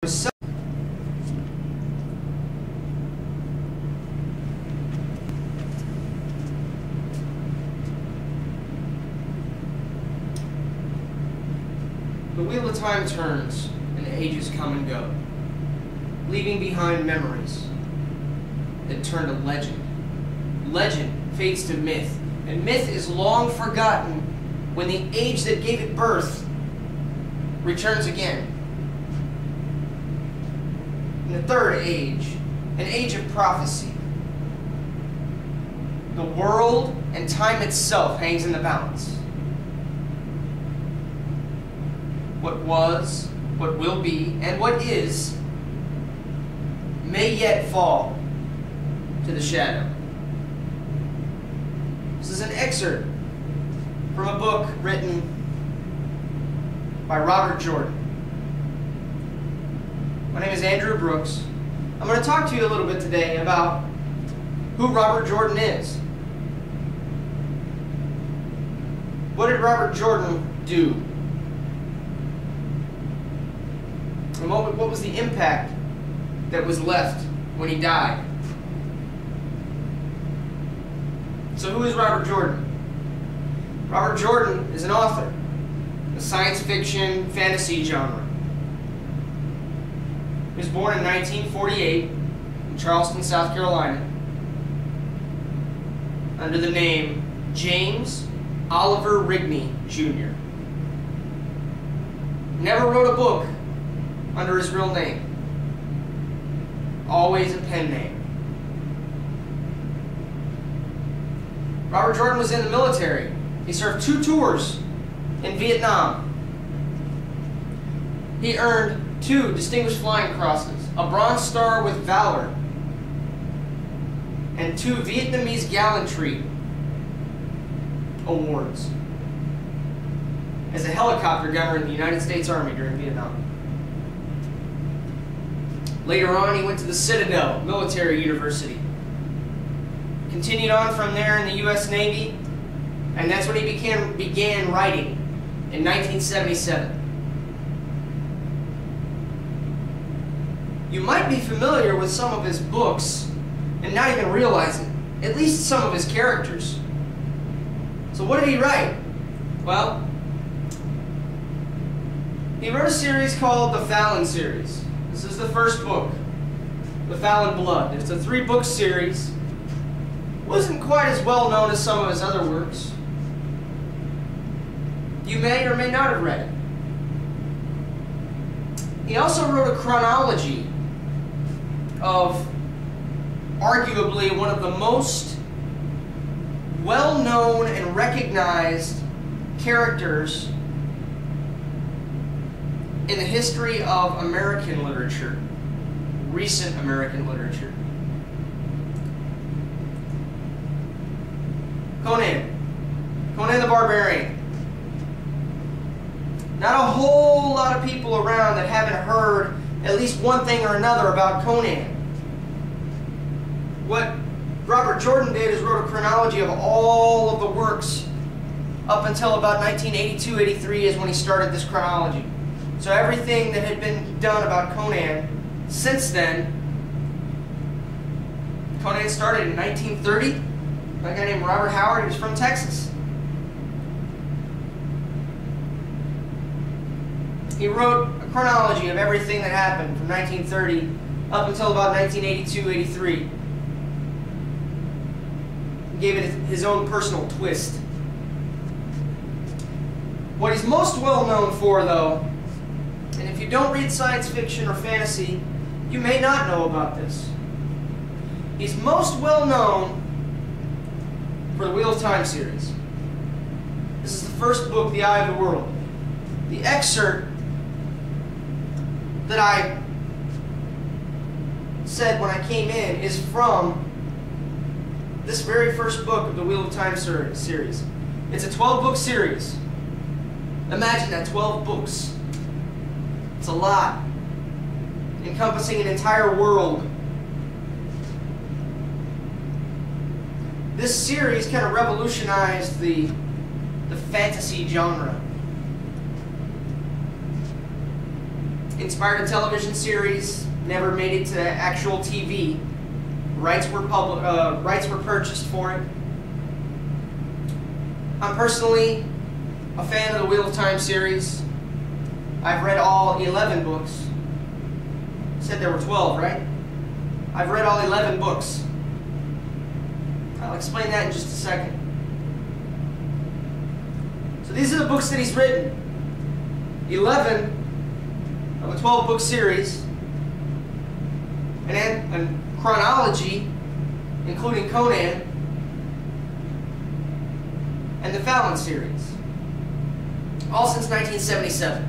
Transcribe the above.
So the wheel of time turns and the ages come and go, leaving behind memories that turn to legend. Legend fades to myth, and myth is long forgotten when the age that gave it birth returns again. In the third age, an age of prophecy, the world and time itself hangs in the balance. What was, what will be, and what is may yet fall to the shadow. This is an excerpt from a book written by Robert Jordan. My name is Andrew Brooks. I'm going to talk to you a little bit today about who Robert Jordan is. What did Robert Jordan do? And what was the impact that was left when he died? So who is Robert Jordan? Robert Jordan is an author in the science fiction fantasy genre. He was born in 1948 in Charleston, South Carolina, under the name James Oliver Rigney, Jr. Never wrote a book under his real name. Always a pen name. Robert Jordan was in the military. He served 2 tours in Vietnam. He earned 2 Distinguished Flying Crosses, a Bronze Star with Valor, and 2 Vietnamese Gallantry awards as a helicopter gunner in the United States Army during Vietnam. Later on, he went to the Citadel Military University. Continued on from there in the U.S. Navy, and that's when he began writing in 1977. You might be familiar with some of his books and not even realize it, at least some of his characters. So what did he write? Well, he wrote a series called the Fallon series. This is the first book, The Fallon Blood. It's a 3-book series. Wasn't quite as well known as some of his other works. You may or may not have read it. He also wrote a chronology of arguably one of the most well-known and recognized characters in the history of American literature, recent American literature. Conan the Barbarian. Not a whole lot of people around that haven't heard at least one thing or another about Conan. What Robert Jordan did is wrote a chronology of all of the works up until about 1982-83 is when he started this chronology. So everything that had been done about Conan since then. Conan started in 1930. A guy named Robert Howard. He was from Texas. He wrote a chronology of everything that happened from 1930 up until about 1982-83. He gave it his own personal twist. What he's most well known for, though, and if you don't read science fiction or fantasy, you may not know about this. He's most well known for the Wheel of Time series. This is the first book, The Eye of the World. The excerpt that I said when I came in is from this very first book of the Wheel of Time series. It's a 12-book series. Imagine that, 12 books. It's a lot, encompassing an entire world. This series kind of revolutionized the fantasy genre. inspired a television series, never made it to actual TV. Rights were purchased for it. I'm personally a fan of the Wheel of Time series. I've read all 11 books. Said there were 12, right? I've read all 11 books. I'll explain that in just a second. So these are the books that he's written. 11 of a 12-book series. And chronology, including Conan, and the Fallon series. All since 1977.